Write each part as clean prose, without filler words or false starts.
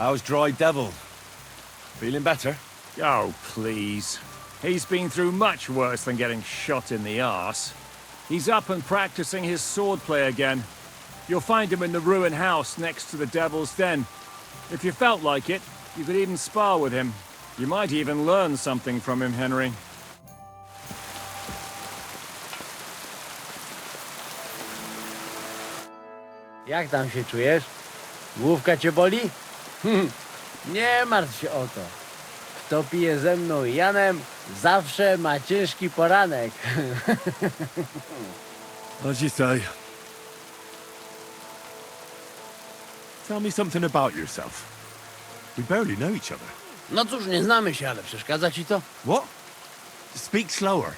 How's Dry Devil? Feeling better? Oh, please. He's been through much worse than getting shot in the arse. He's up and practicing his swordplay again. You'll find him in the ruined house next to the Devil's Den. If you felt like it, you could even spar with him. You might even learn something from him, Henry. Jak tam się czujesz? Główka cię boli? Nie martw się o to. Kto pije ze mną i Janem, zawsze ma ciężki poranek. As you say. Tell me something about yourself. We barely know each other. No cóż, nie znamy się, ale przeszkadza ci to? What? Speak slower.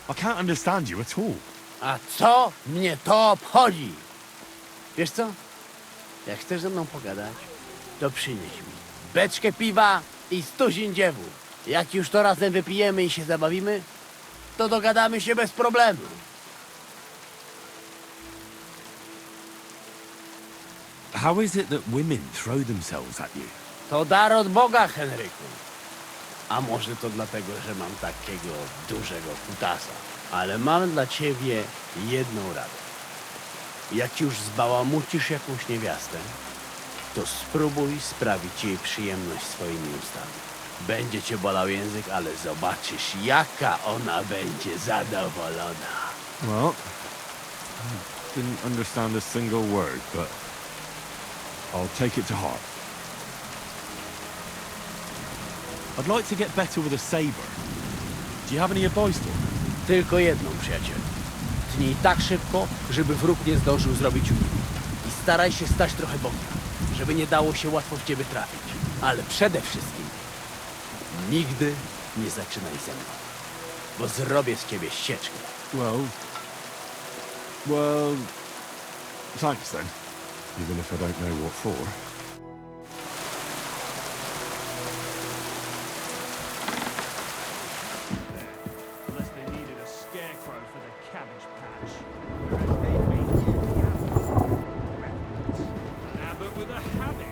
I can't understand you at all. A co mnie to obchodzi? Wiesz co? Jak chcesz ze mną pogadać, to przynieś mi beczkę piwa i 100 dziewów. Jak już to razem wypijemy i się zabawimy, to dogadamy się bez problemu. How is it that women throw themselves at you? To dar od Boga, Henryku. A może to dlatego, że mam takiego dużego kutasa. Ale mam dla ciebie jedną radę. Jak już zbałamucisz jakąś niewiastę, to spróbuj sprawić jej przyjemność swoimi ustami. Będzie cię bolał język, ale zobaczysz, jaka ona będzie zadowolona. Well, I didn't understand a single word, but I'll take it to heart. I'd like to get better with a saber. Do you have any advice for me? Tylko jedną, przyjacielu. Tnij tak szybko, żeby wróg nie zdążył zrobić unik. I staraj się stać trochę bokiem, żeby nie dało się łatwo w ciebie trafić. Ale przede wszystkim nigdy nie zaczynaj ze mną, bo zrobię z ciebie ścieczkę. Well, thanks then. Even if I don't know what for. Unless they needed a scarecrow for the cabbage patch. An abbot with a habit.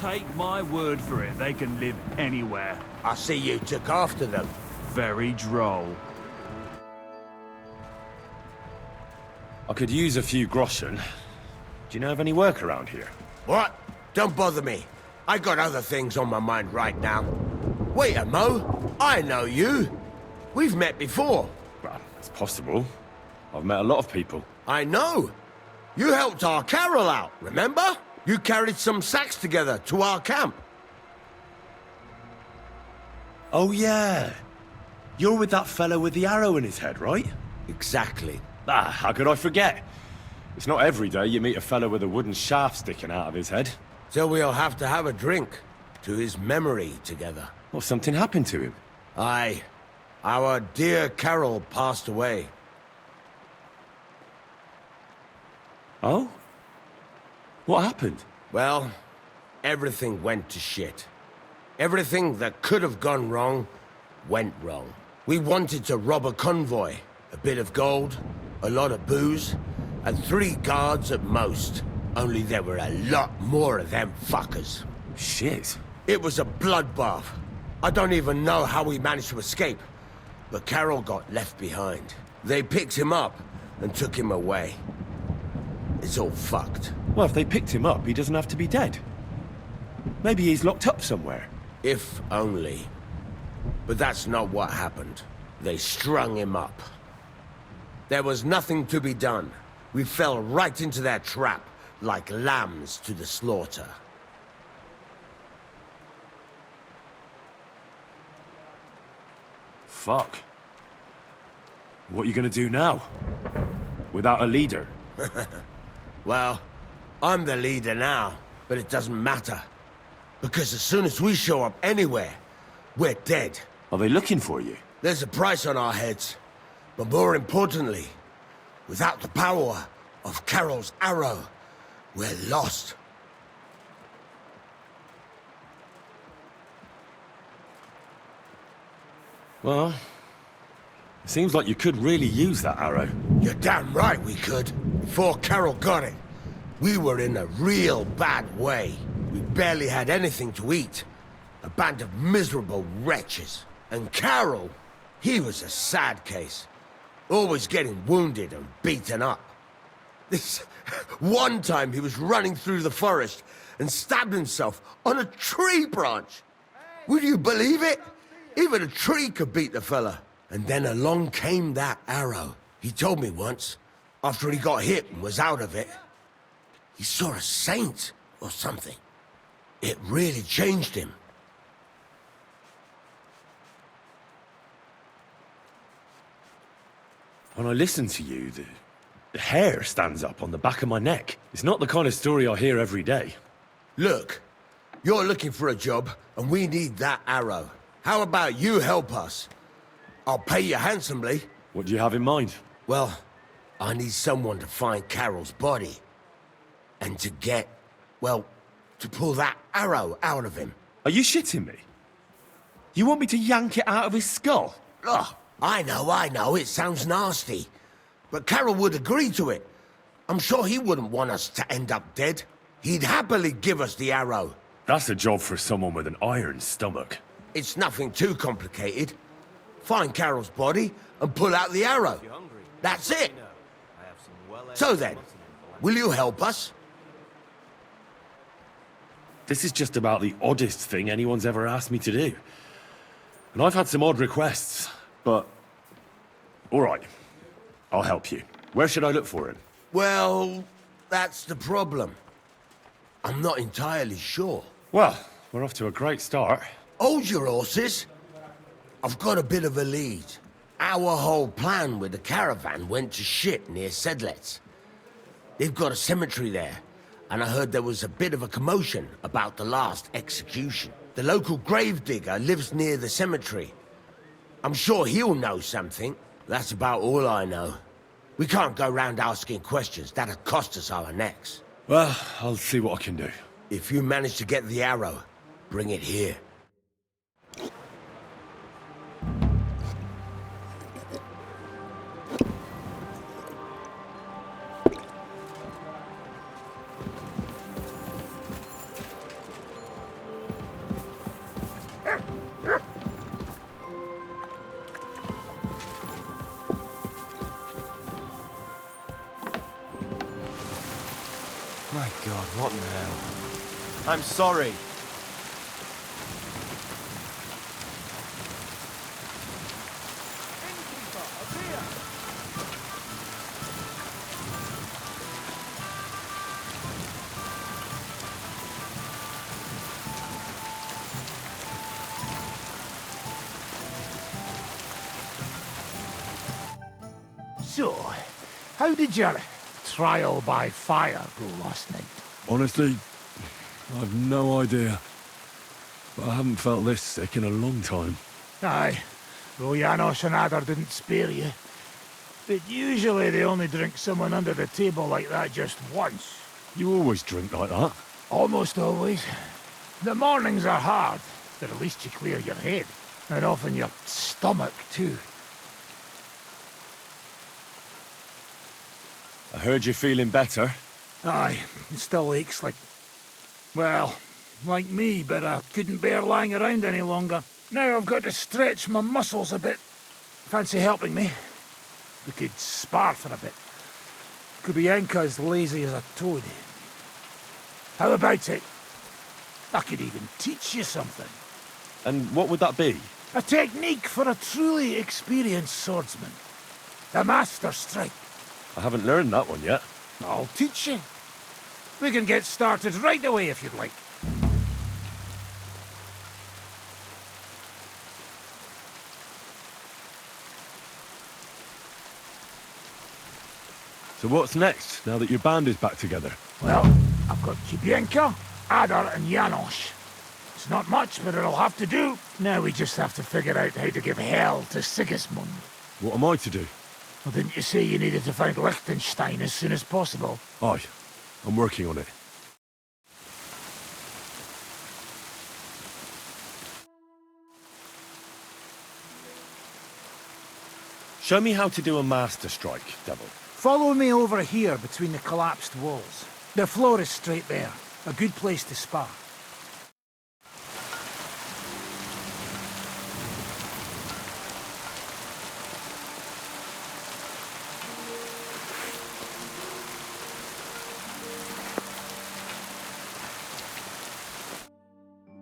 Take my word for it, they can live anywhere. I see you took after them. Very droll. I could use a few groschen. Do you know of any work around here? What? Don't bother me. I got other things on my mind right now. Wait a mo. I know you. We've met before. Well, it's possible. I've met a lot of people. I know. You helped our Carol out, remember? You carried some sacks together to our camp. Oh, yeah. You're with that fellow with the arrow in his head, right? Exactly. Ah, how could I forget? It's not every day you meet a fellow with a wooden shaft sticking out of his head. So we'll have to have a drink to his memory together. Well, something happened to him. Aye. Our dear Carol passed away. Oh? What happened? Well, everything went to shit. Everything that could have gone wrong, went wrong. We wanted to rob a convoy. A bit of gold, a lot of booze, and 3 guards at most. Only there were a lot more of them fuckers. Shit. It was a bloodbath. I don't even know how we managed to escape. But Carol got left behind. They picked him up and took him away. It's all fucked. Well, if they picked him up, he doesn't have to be dead. Maybe he's locked up somewhere. If only. But that's not what happened. They strung him up. There was nothing to be done. We fell right into their trap, like lambs to the slaughter. Fuck. What are you gonna do now? Without a leader? Well, I'm the leader now, but it doesn't matter. Because as soon as we show up anywhere, we're dead. Are they looking for you? There's a price on our heads. But more importantly, without the power of Carol's arrow, we're lost. Well, it seems like you could really use that arrow. You're damn right we could. Before Carol got it, we were in a real bad way. We barely had anything to eat. A band of miserable wretches. And Carol, he was a sad case. Always getting wounded and beaten up. This one time he was running through the forest and stabbed himself on a tree branch. Would you believe it? Even a tree could beat the fella. And then along came that arrow. He told me once, after he got hit and was out of it, he saw a saint or something. It really changed him. When I listen to you, the hair stands up on the back of my neck. It's not the kind of story I hear every day. Look, you're looking for a job, and we need that arrow. How about you help us? I'll pay you handsomely. What do you have in mind? Well, I need someone to find Carol's body. And to get, well, to pull that arrow out of him. Are you shitting me? You want me to yank it out of his skull? Ugh, I know, it sounds nasty. But Carol would agree to it. I'm sure he wouldn't want us to end up dead. He'd happily give us the arrow. That's a job for someone with an iron stomach. It's nothing too complicated. Find Carol's body and pull out the arrow. That's it. So then, will you help us? This is just about the oddest thing anyone's ever asked me to do. And I've had some odd requests, but... All right, I'll help you. Where should I look for him? Well, that's the problem. I'm not entirely sure. Well, we're off to a great start. Hold your horses. I've got a bit of a lead. Our whole plan with the caravan went to shit near Sedlets. They've got a cemetery there, and I heard there was a bit of a commotion about the last execution. The local gravedigger lives near the cemetery. I'm sure he'll know something. That's about all I know. We can't go round asking questions. That'd cost us our necks. Well, I'll see what I can do. If you manage to get the arrow, bring it here. My God, what in the hell? I'm sorry. So, how did your trial by fire go last night? Honestly, I've no idea. But I haven't felt this sick in a long time. Aye, though Janos and Adder didn't spare you. But usually they only drink someone under the table like that just once. You always drink like that. Almost always. The mornings are hard, but at least you clear your head. And often your stomach, too. I heard you're feeling better. Aye, it still aches like... Well, like me, but I couldn't bear lying around any longer. Now I've got to stretch my muscles a bit. Fancy helping me? We could spar for a bit. Could be Enka as lazy as a toad. How about it? I could even teach you something. And what would that be? A technique for a truly experienced swordsman. The master strike. I haven't learned that one yet. I'll teach you. We can get started right away if you'd like. So what's next, now that your band is back together? Well, I've got Chibienka, Adar, and Janos. It's not much, but it'll have to do. Now we just have to figure out how to give hell to Sigismund. What am I to do? Well, didn't you say you needed to find Liechtenstein as soon as possible? Aye, I'm working on it. Show me how to do a master strike, Devil. Follow me over here between the collapsed walls. The floor is straight there. A good place to spar.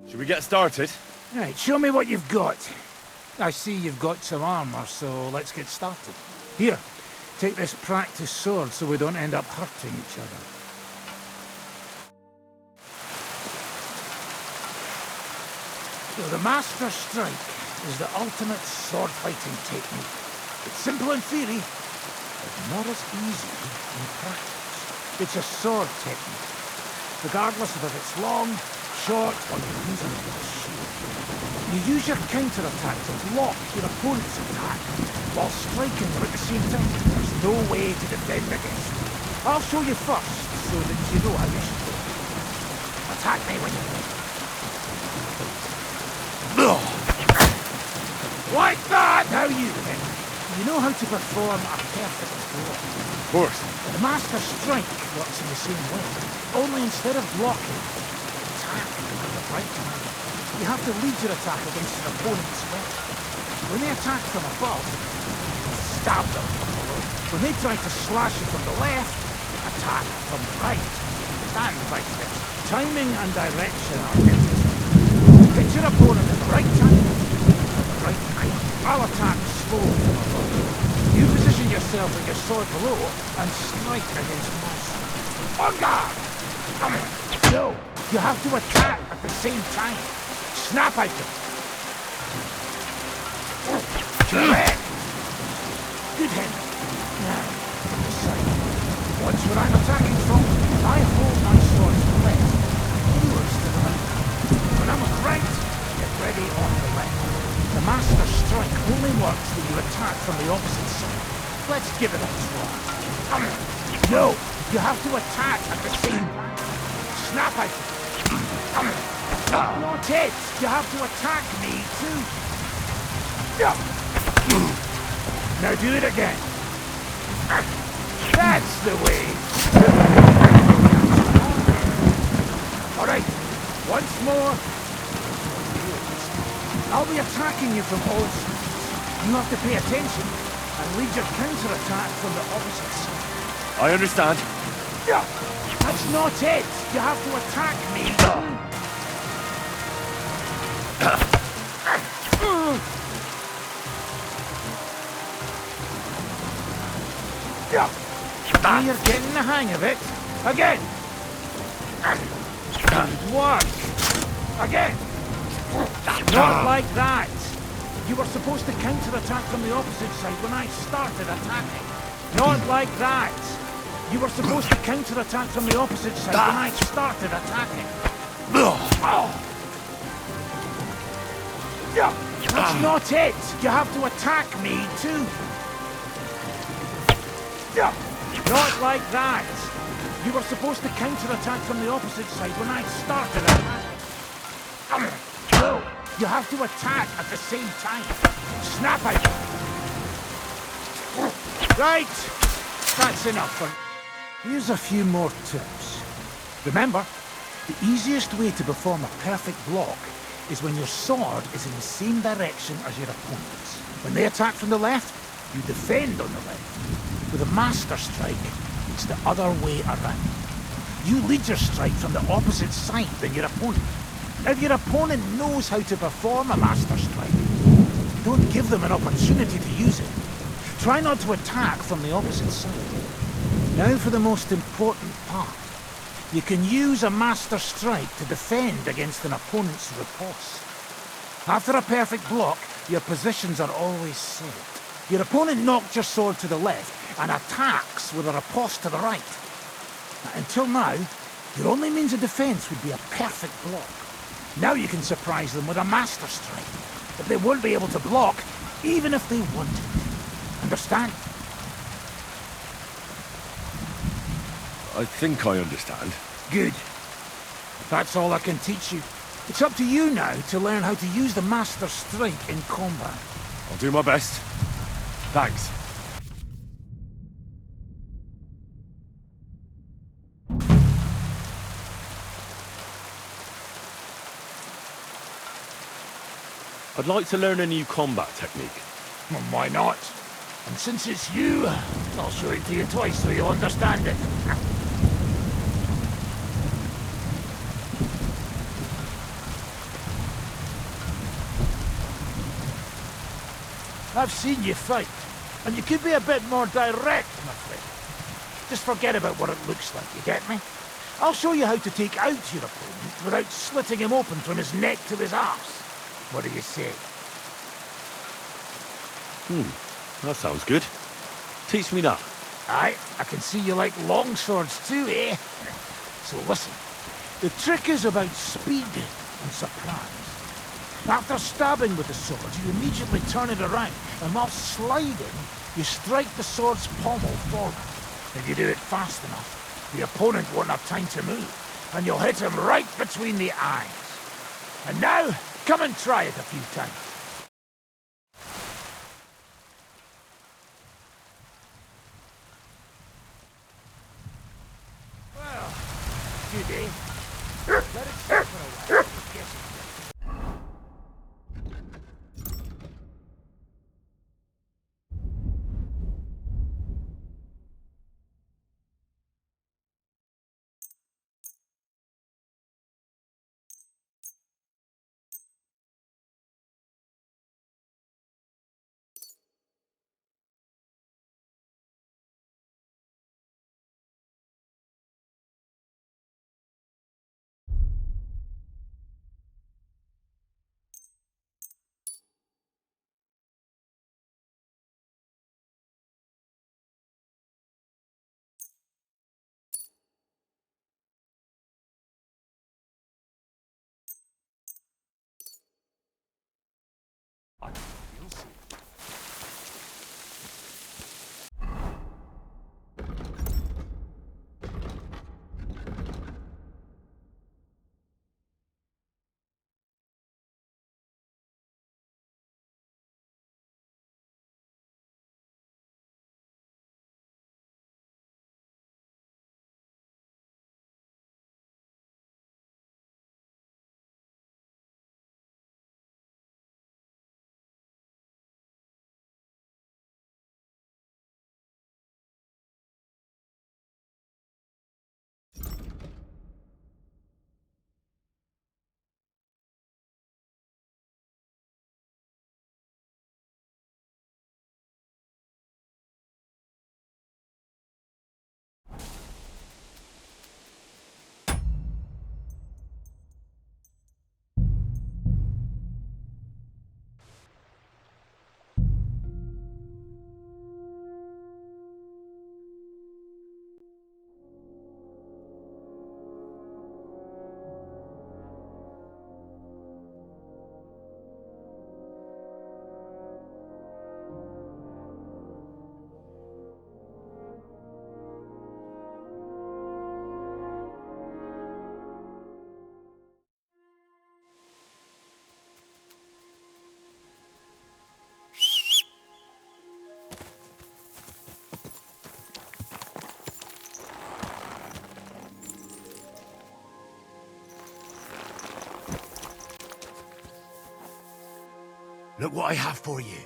Should we get started? Right, show me what you've got. I see you've got some armor, so let's get started. Here, take this practice sword so we don't end up hurting each other. So the Master Strike is the ultimate sword-fighting technique. It's simple in theory, but not as easy in practice. It's a sword technique, regardless of if it's long, short, or you're using it as a shield. You use your counter-attack to block your opponent's attack while striking them at the same time. There's no way to defend against it. I'll show you first, so that you know how you should do it. Attack me when you're ready. Like that! Now you, then. You know how to perform a perfect block. Of course. The Master Strike works in the same way. Only instead of blocking, attack with the right hand. You have to lead your attack against your opponent's weapon. When they attack from above, stab them from below. When they try to slash you from the left, attack from the right. And vice versa. Timing and direction are everything. Hit your opponent at the right time, at the right time. I'll attack slow from above. You position yourself with your sword below and strike against my sword. On guard! No, you have to attack at the same time. Snap at them. Correct. Good hand. Now, to the side. Watch where I'm attacking from. I hold my sword to the left. Yours to the right. When I'm on the right, get ready on the left. The Master Strike only works when you attack from the opposite side. Let's give it a try. No, you have to attack at the same time. Snap at them. Not it! You have to attack me, too! Now do it again! That's the way! Alright, once more. I'll be attacking you from all sides. You have to pay attention and lead your counter-attack from the opposite side. I understand. That's not it! You have to attack me! Now you're getting the hang of it. Again! Good work! Again! Not like that! You were supposed to counter-attack from the opposite side when I started attacking. Not like that! You were supposed to counter-attack from the opposite side when I started attacking. That's not it! You have to attack me, too! Not like that! You were supposed to counter-attack from the opposite side when I started attacking. No! You have to attack at the same time. Snap at it! Right! That's enough for... Here's a few more tips. Remember, the easiest way to perform a perfect block is when your sword is in the same direction as your opponent's. When they attack from the left, you defend on the left. With a Master Strike, it's the other way around. You lead your strike from the opposite side than your opponent. If your opponent knows how to perform a Master Strike, don't give them an opportunity to use it. Try not to attack from the opposite side. Now for the most important part. You can use a Master Strike to defend against an opponent's riposte. After a perfect block, your positions are always set. Your opponent knocked your sword to the left. and attacks with a riposte to the right. Until now, your only means of defence would be a perfect block. Now you can surprise them with a master strike that they won't be able to block, even if they wanted. Understand? I think I understand. Good. That's all I can teach you. It's up to you now to learn how to use the master strike in combat. I'll do my best. Thanks. I'd like to learn a new combat technique. Well, why not? And since it's you, I'll show it to you twice so you'll understand it. I've seen you fight, and you could be a bit more direct, my friend. Just forget about what it looks like, you get me? I'll show you how to take out your opponent without slitting him open from his neck to his arse. What do you say? That sounds good. Teach me that. Aye, I can see you like long swords too, eh? So listen, the trick is about speed and surprise. After stabbing with the sword, you immediately turn it around, and while sliding, you strike the sword's pommel forward. If you do it fast enough, the opponent won't have time to move, and you'll hit him right between the eyes. And now, come and try it a few times. Well, good, eh? Let it sit for a while. Yes. Look what I have for you.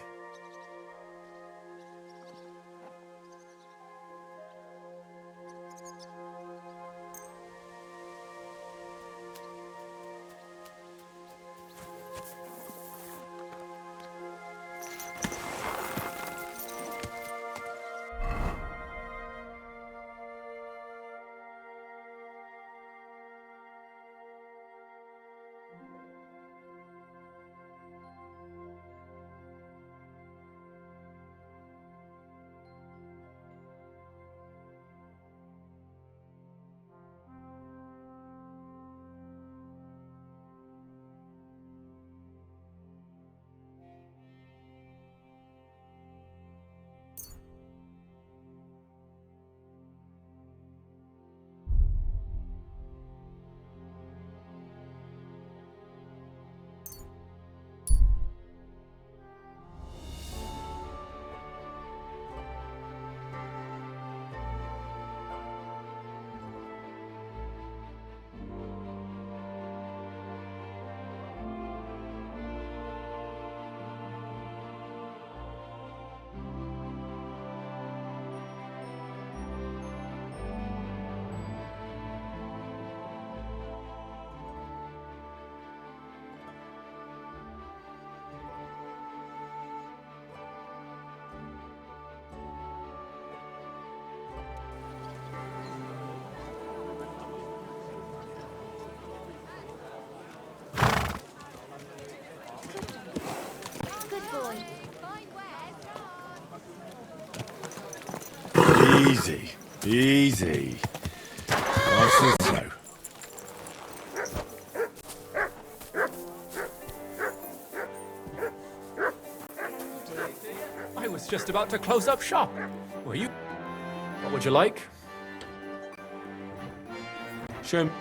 Easy. Easy. Nice and slow. I was just about to close up shop. Were you? What would you like? Show him.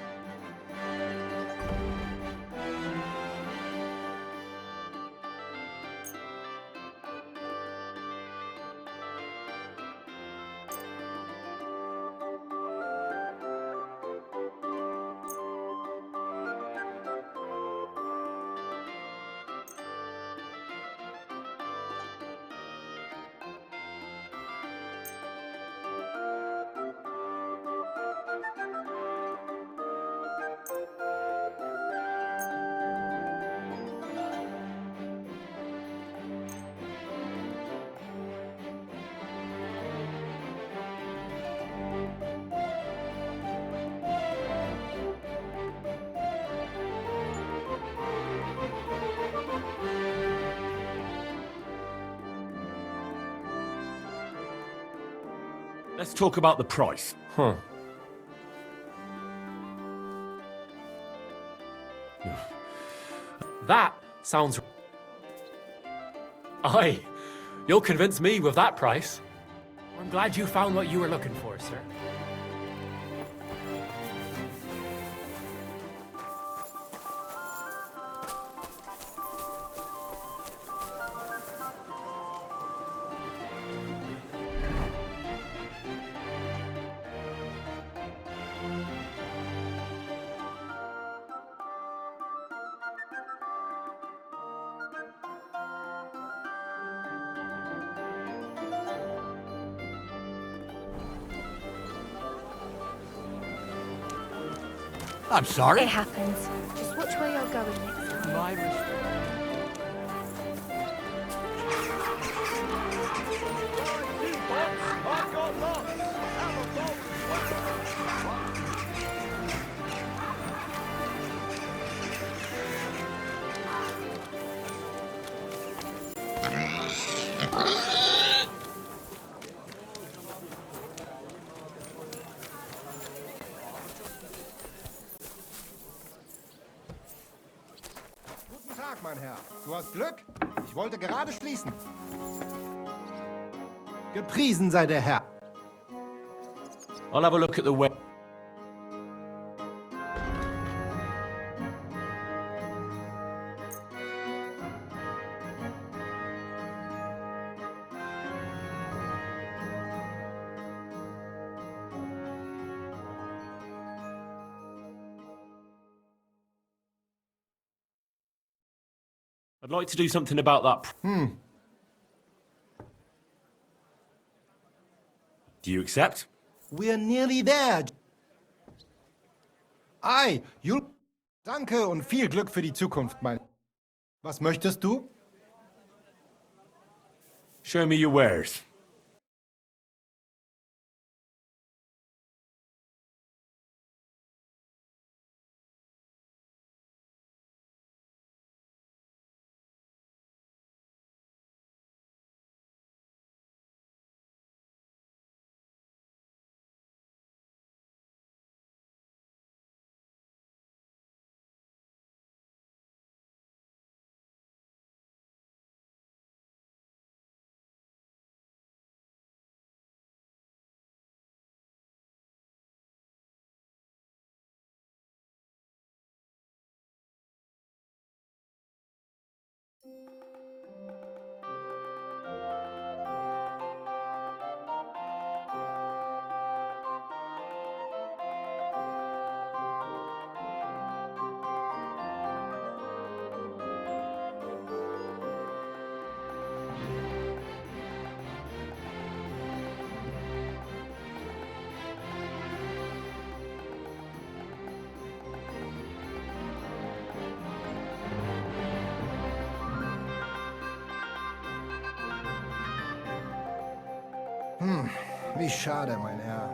Let's talk about the price. Huh. That sounds... Aye, you'll convince me with that price. I'm glad you found what you were looking for, sir. I'm sorry? It happens. Just watch where you're going next time. My respect. Guten Tag, mein Herr. Du hast Glück? Ich wollte gerade schließen. Gepriesen sei der Herr. I'll have a look at the web. I'd like to do something about that. Do you accept? We're nearly there. Ei, Jul. Danke und viel Glück für die Zukunft, mein. Was möchtest du? Show me your wares. Wie schade, mein Herr.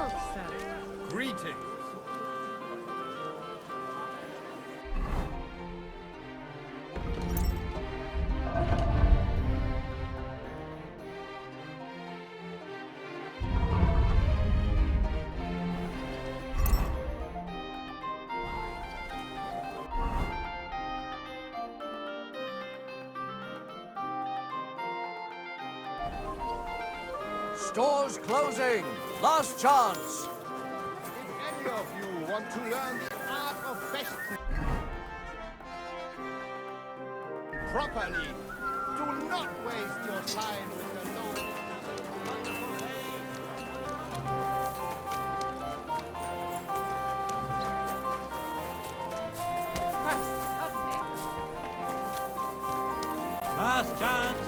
Oh, sir. Greetings. Stores closing. Last chance. If any of you want to learn the art of fechten properly, do not waste your time with the low. Last chance.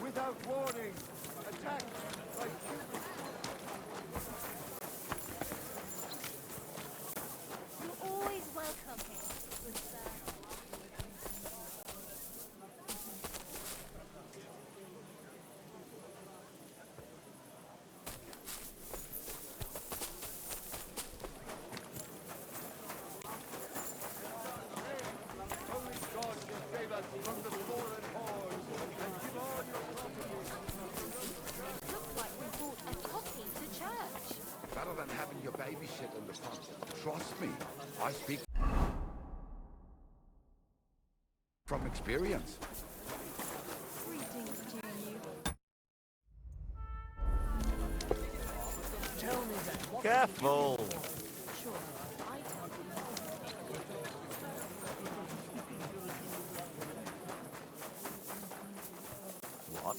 Without warning, attack by You're always welcome here, good sir. only God can save us from the foreign hordes and give all your property. Looks like we brought a copy to church. Better than having your baby shit in the pub. Trust me, I speak from experience. Greetings to you. Careful. Sure, I told What?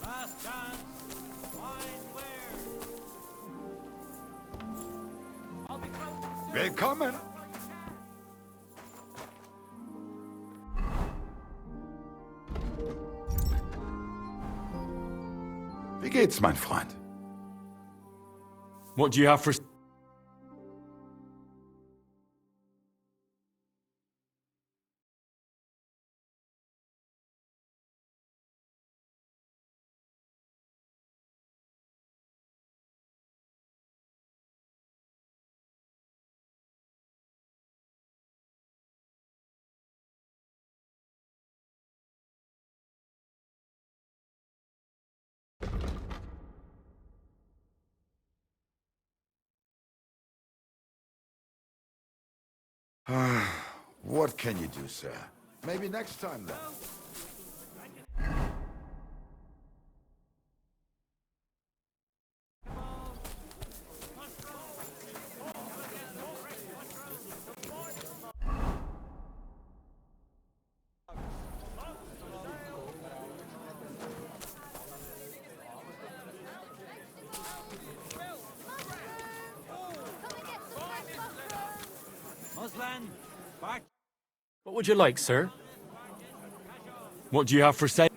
Last chance. Wine clear. I'll be close. Willkommen! Wie geht's, mein Freund? What do you have for... What can you do, sir? Maybe next time, then. Muslan, back. What would you like, sir? What do you have for sale?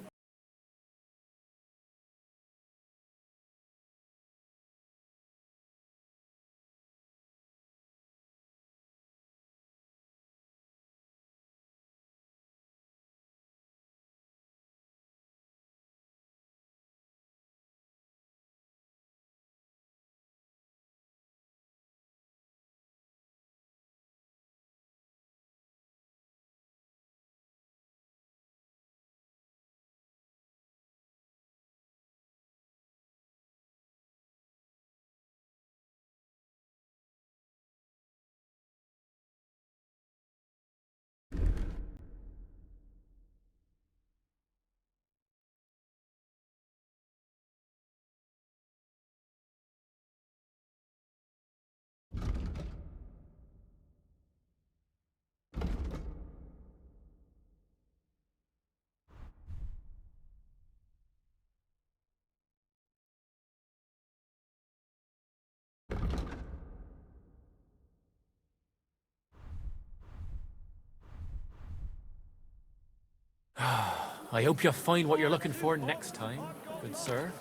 I hope you'll find what you're looking for next time, good sir.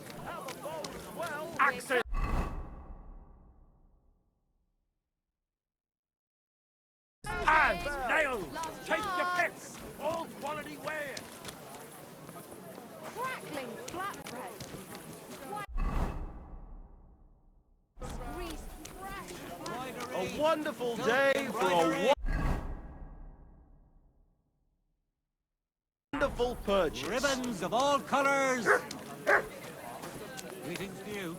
Access! Hands, nails, take your picks. All quality wear. Crackling flatbread. Greased, fresh. A wonderful day for a wonderful purchase. Ribbons of all colors. Greetings to you.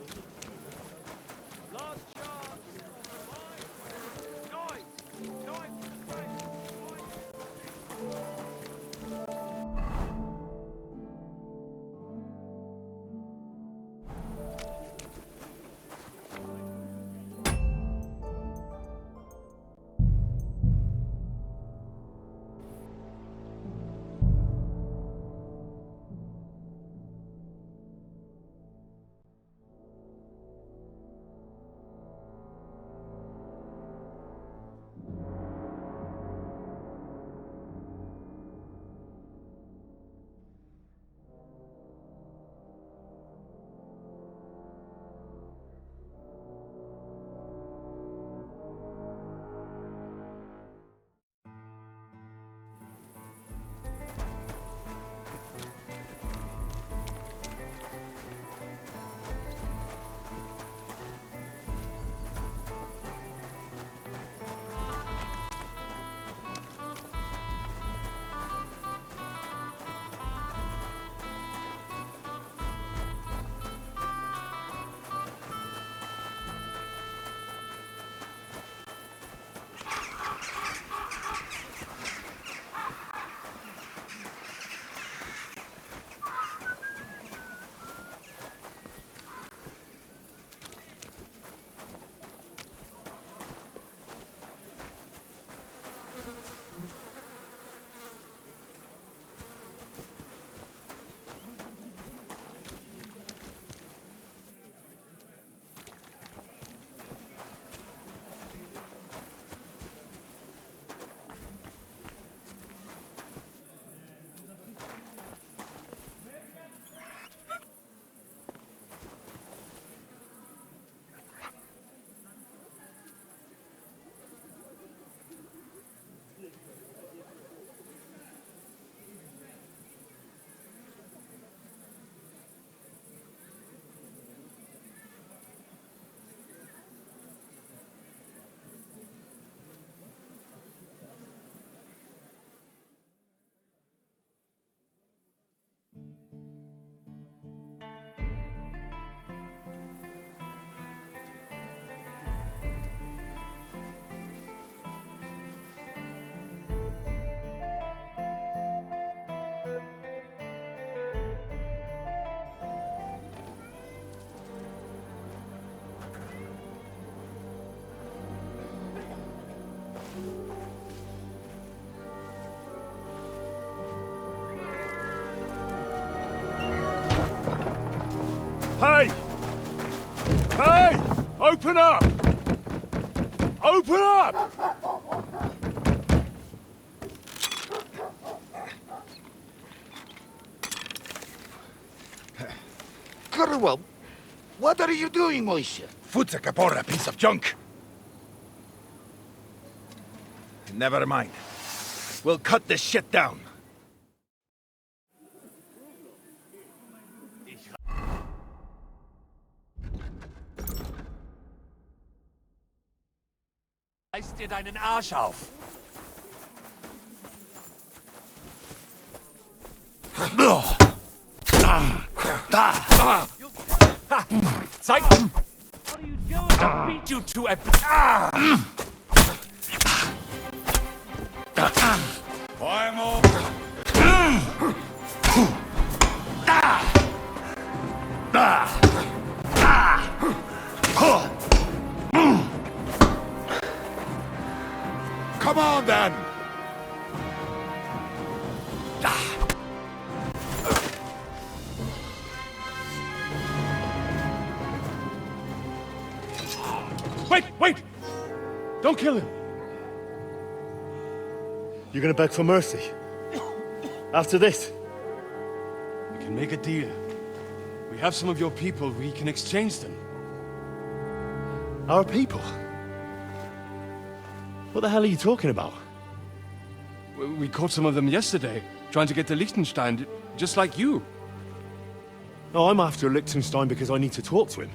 Hey! Hey! Open up! Open up! Curwell, what are you doing, Moishe? Futsa Capora, piece of junk. Never mind. We'll cut this shit down. Reiß dir deinen Arsch auf. Zeig! What are you doing? I'll beat you to a... I'm over. Come on, then! Wait! Wait! Don't kill him! You're gonna beg for mercy? After this? can make a deal. We have some of your people, we can exchange them. Our people? What the hell are you talking about? We caught some of them yesterday, trying to get to Liechtenstein, just like you. No, I'm after Liechtenstein because I need to talk to him.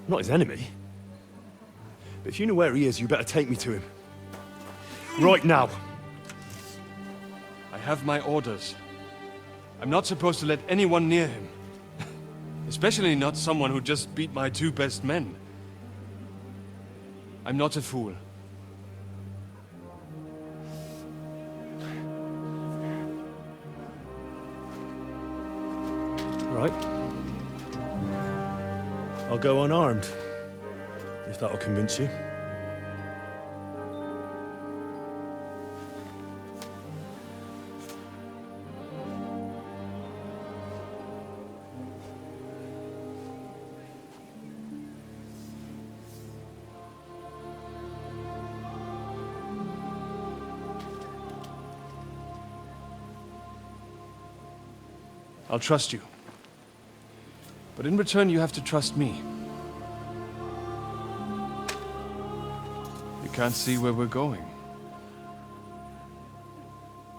I'm not his enemy. But if you know where he is, you better take me to him. Right now. I have my orders. I'm not supposed to let anyone near him. Especially not someone who just beat my 2 best men. I'm not a fool. Right. I'll go unarmed. If that'll convince you. I'll trust you. But in return, you have to trust me. You can't see where we're going.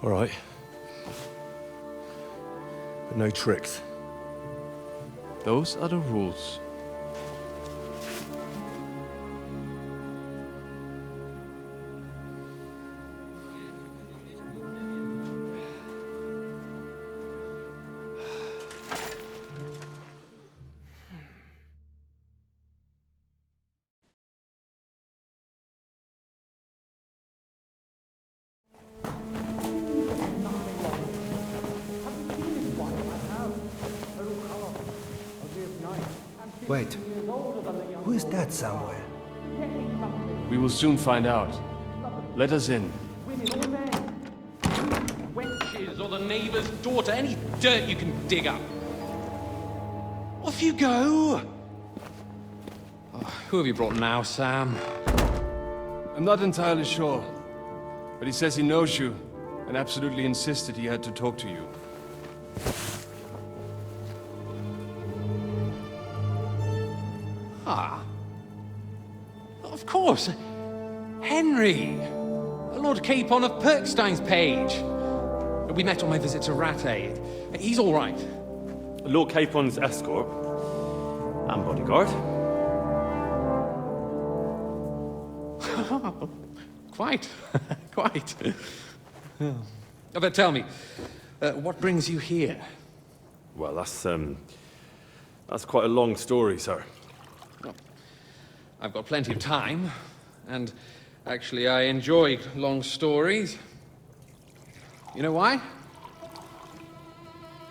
All right. But no tricks. Those are the rules. Wait, who is that somewhere? We will soon find out. Let us in. Wenches or the neighbor's daughter, any dirt you can dig up. Off you go! Oh, who have you brought now, Sam? I'm not entirely sure. But he says he knows you, and absolutely insisted he had to talk to you. Ah. Of course. Henry. Lord Capon of Perkstein's page. We met on my visit to Rattay. He's all right. Lord Capon's escort. And bodyguard. Quite. Quite. But tell me, what brings you here? Well, that's quite a long story, sir. I've got plenty of time, and actually I enjoy long stories. You know why?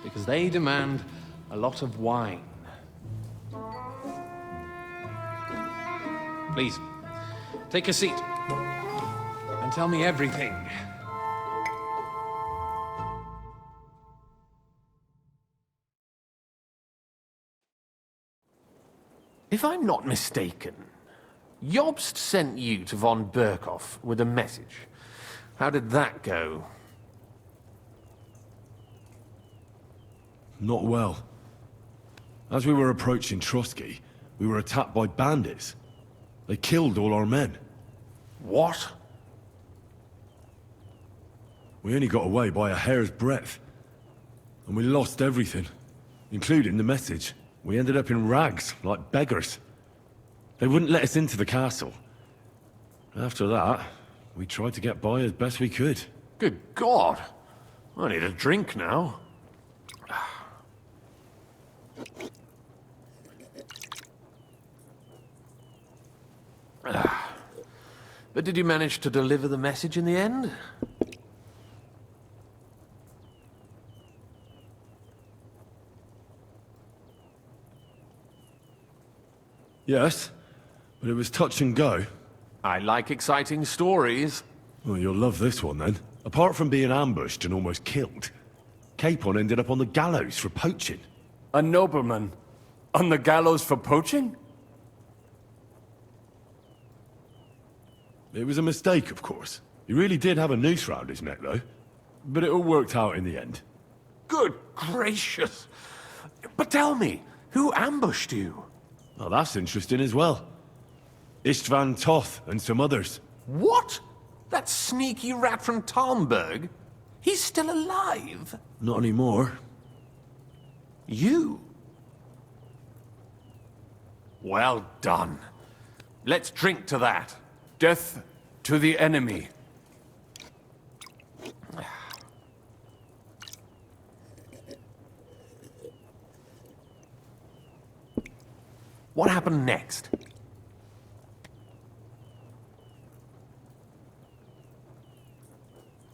Because they demand a lot of wine. Please, take a seat, and tell me everything. If I'm not mistaken, Jobst sent you to von Berkhoff with a message. How did that go? Not well. As we were approaching Trotsky, we were attacked by bandits. They killed all our men. What? We only got away by a hair's breadth. And we lost everything, including the message. We ended up in rags, like beggars. They wouldn't let us into the castle. After that, we tried to get by as best we could. Good God! I need a drink now. But did you manage to deliver the message in the end? Yes, but it was touch and go. I like exciting stories. Well, you'll love this one then. Apart from being ambushed and almost killed, Capon ended up on the gallows for poaching. A nobleman? On the gallows for poaching? It was a mistake, of course. He really did have a noose round his neck, though. But it all worked out in the end. Good gracious. But tell me, who ambushed you? Oh, that's interesting as well. Istvan Toth and some others. What? That sneaky rat from Talmberg? He's still alive? Not anymore. You? Well done. Let's drink to that. Death to the enemy. What happened next?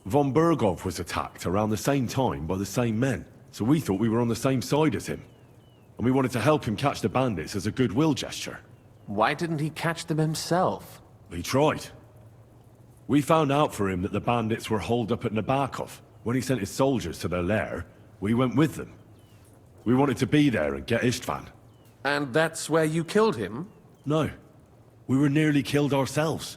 Von Bergov was attacked around the same time by the same men, so we thought we were on the same side as him. And we wanted to help him catch the bandits as a goodwill gesture. Why didn't he catch them himself? He tried. We found out for him that the bandits were holed up at Nabokov. When he sent his soldiers to their lair, we went with them. We wanted to be there and get Istvan. And that's where you killed him? No. We were nearly killed ourselves.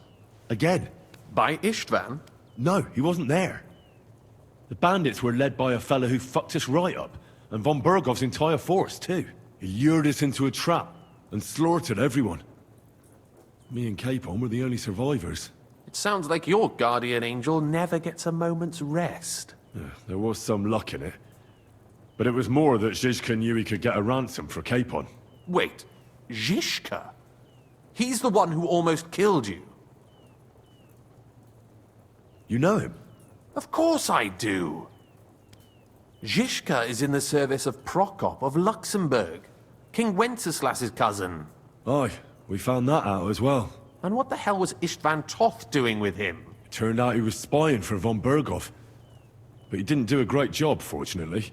Again. By Istvan? No, he wasn't there. The bandits were led by a fella who fucked us right up, and von Bergov's entire force, too. He lured us into a trap and slaughtered everyone. Me and Capon were the only survivors. It sounds like your guardian angel never gets a moment's rest. Yeah, there was some luck in it. But it was more that Zizka knew he could get a ransom for Capon. Wait, Zizka? He's the one who almost killed you. You know him? Of course I do. Zizka is in the service of Prokop of Luxembourg, King Wenceslas's cousin. Aye, we found that out as well. And what the hell was Istvan Toth doing with him? It turned out he was spying for von Bergov. But he didn't do a great job, fortunately.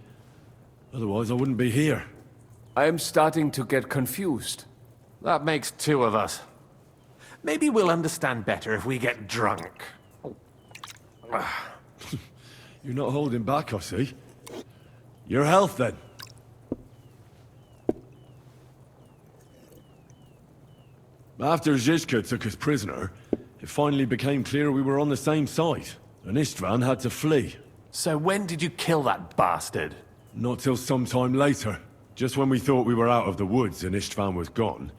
Otherwise I wouldn't be here. I am starting to get confused. That makes two of us. Maybe we'll understand better if we get drunk. You're not holding back, I see. Your health, then. After Zizka took us prisoner, it finally became clear we were on the same side, and Istvan had to flee. So when did you kill that bastard? Not till some time later. Just when we thought we were out of the woods and Istvan was gone,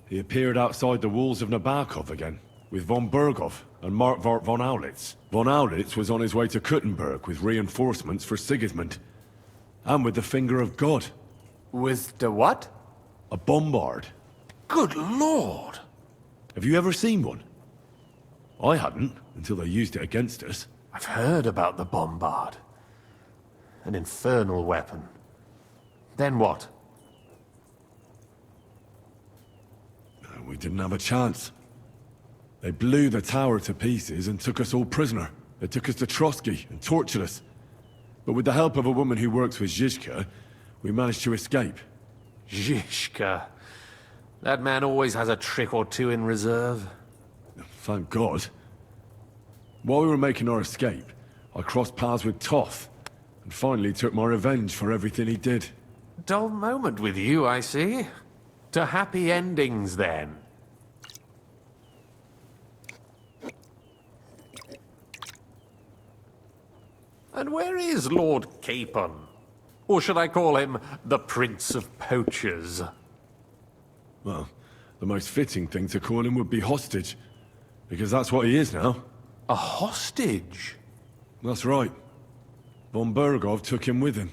he appeared outside the walls of Nabokov again, with von Bergov and Markvart von Aulitz. Von Aulitz was on his way to Kuttenberg with reinforcements for Sigismund. And with the finger of God. With the what? A bombard. Good lord! Have you ever seen one? I hadn't, until they used it against us. I've heard about the bombard. An infernal weapon. Then what? We didn't have a chance. They blew the tower to pieces and took us all prisoner. They took us to Trotsky and tortured us. But with the help of a woman who works with Zizka, we managed to escape. Zizka. That man always has a trick or two in reserve. Thank God. While we were making our escape, I crossed paths with Toth, and finally took my revenge for everything he did. Dull moment with you, I see. To happy endings, then. And where is Lord Capon? Or should I call him the Prince of Poachers? Well, the most fitting thing to call him would be hostage, because that's what he is now. A hostage? That's right. Von Bergov took him with him.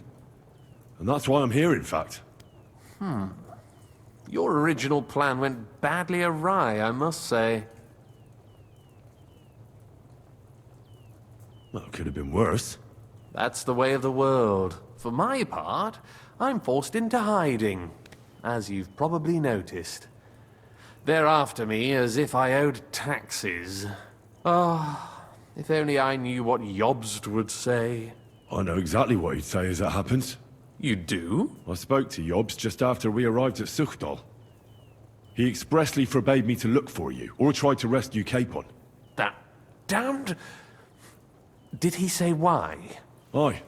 And that's why I'm here, in fact. Your original plan went badly awry, I must say. Well, it could have been worse. That's the way of the world. For my part, I'm forced into hiding, as you've probably noticed. They're after me as if I owed taxes. Ah, if only I knew what Jobst would say. I know exactly what he'd say as that happens. You do? I spoke to Jobst just after we arrived at Suchdal. He expressly forbade me to look for you, or try to rescue Capon. That damned... Did he say why? Aye.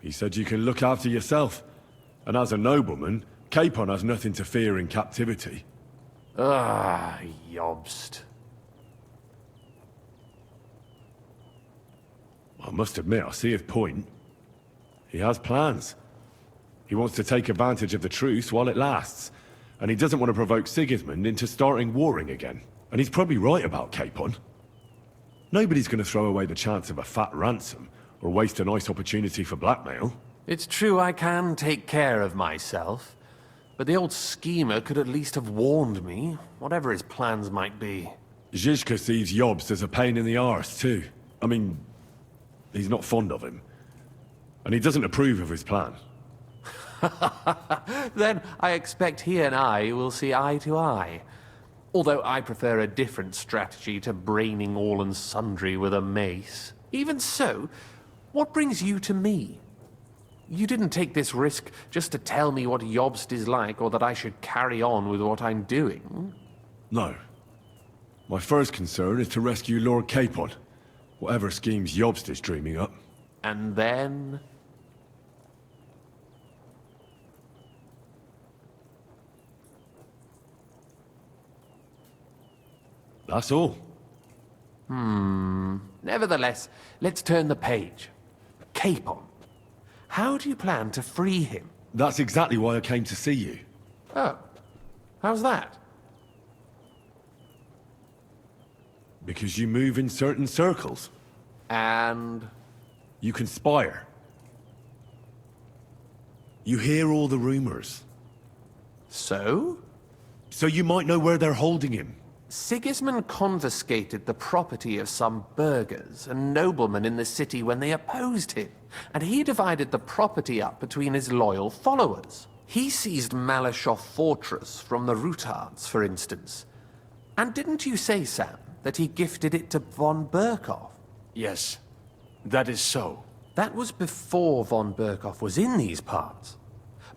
He said you can look after yourself. And as a nobleman, Capon has nothing to fear in captivity. Ah, Jobst. I must admit, I see his point. He has plans. He wants to take advantage of the truce while it lasts. And he doesn't want to provoke Sigismund into starting warring again. And he's probably right about Capon. Nobody's going to throw away the chance of a fat ransom, or waste a nice opportunity for blackmail. It's true I can take care of myself, but the old schemer could at least have warned me, whatever his plans might be. Zizka sees Jobst as a pain in the arse, too. I mean, he's not fond of him. And he doesn't approve of his plan. Then I expect he and I will see eye to eye. Although I prefer a different strategy to braining all and sundry with a mace. Even so, what brings you to me? You didn't take this risk just to tell me what Jobst is like, or that I should carry on with what I'm doing. No. My first concern is to rescue Lord Capon. Whatever schemes Jobst is dreaming up. And then... That's all. Nevertheless, let's turn the page. Capon. How do you plan to free him? That's exactly why I came to see you. Oh. How's that? Because you move in certain circles. And... You conspire. You hear all the rumors. So? So you might know where they're holding him. Sigismund confiscated the property of some burghers and noblemen in the city when they opposed him, and he divided the property up between his loyal followers. He seized Malashov Fortress from the Rutards, for instance. And didn't you say, Sam, that he gifted it to von Berkhoff? Yes, that is so. That was before von Berkhoff was in these parts.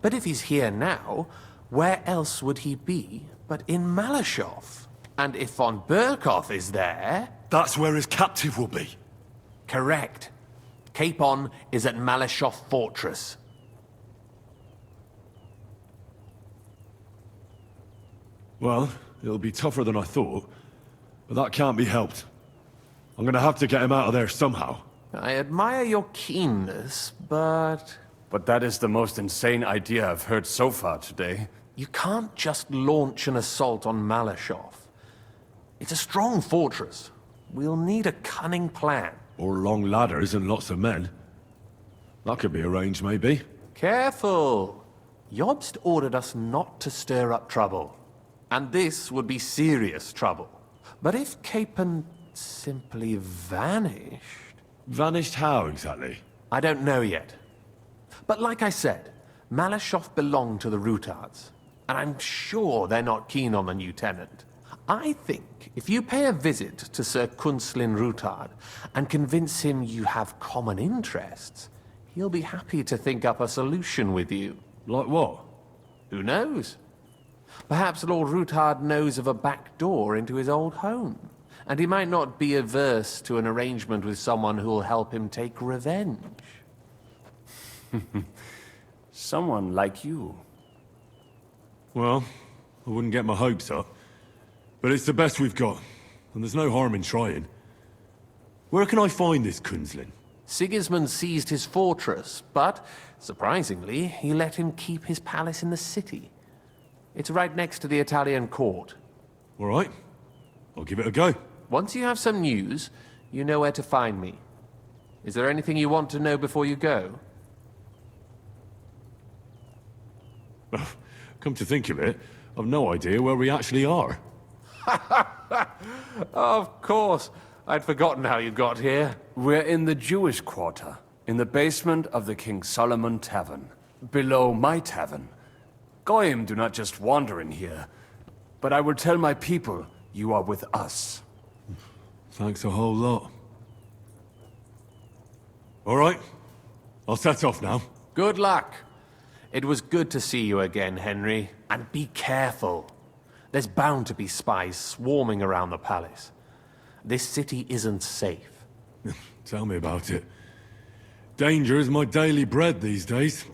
But if he's here now, where else would he be but in Malashov? And if von Berkhoff is there... That's where his captive will be. Correct. Capon is at Malashov Fortress. Well, it'll be tougher than I thought, but that can't be helped. I'm gonna have to get him out of there somehow. I admire your keenness, but... But that is the most insane idea I've heard so far today. You can't just launch an assault on Malashov. It's a strong fortress. We'll need a cunning plan. Or long ladders and lots of men. That could be arranged, maybe. Careful! Jobst ordered us not to stir up trouble. And this would be serious trouble. But if Capon simply vanished... Vanished how, exactly? I don't know yet. But like I said, Malashov belonged to the Rutards. And I'm sure they're not keen on the new tenant. I think if you pay a visit to Sir Kunslin Rutard and convince him you have common interests, he'll be happy to think up a solution with you. Like what? Who knows? Perhaps Lord Rutard knows of a back door into his old home, and he might not be averse to an arrangement with someone who'll help him take revenge. Someone like you. Well, I wouldn't get my hopes up. But it's the best we've got, and there's no harm in trying. Where can I find this Kunslin? Sigismund seized his fortress, but, surprisingly, he let him keep his palace in the city. It's right next to the Italian court. All right. I'll give it a go. Once you have some news, you know where to find me. Is there anything you want to know before you go? Come to think of it, I've no idea where we actually are. Of course. I'd forgotten how you got here. We're in the Jewish quarter, in the basement of the King Solomon Tavern, below my tavern. Goyim do not just wander in here, but I will tell my people you are with us. Thanks a whole lot. All right. I'll set off now. Good luck. It was good to see you again, Henry. And be careful. There's bound to be spies swarming around the palace. This city isn't safe. Tell me about it. Danger is my daily bread these days.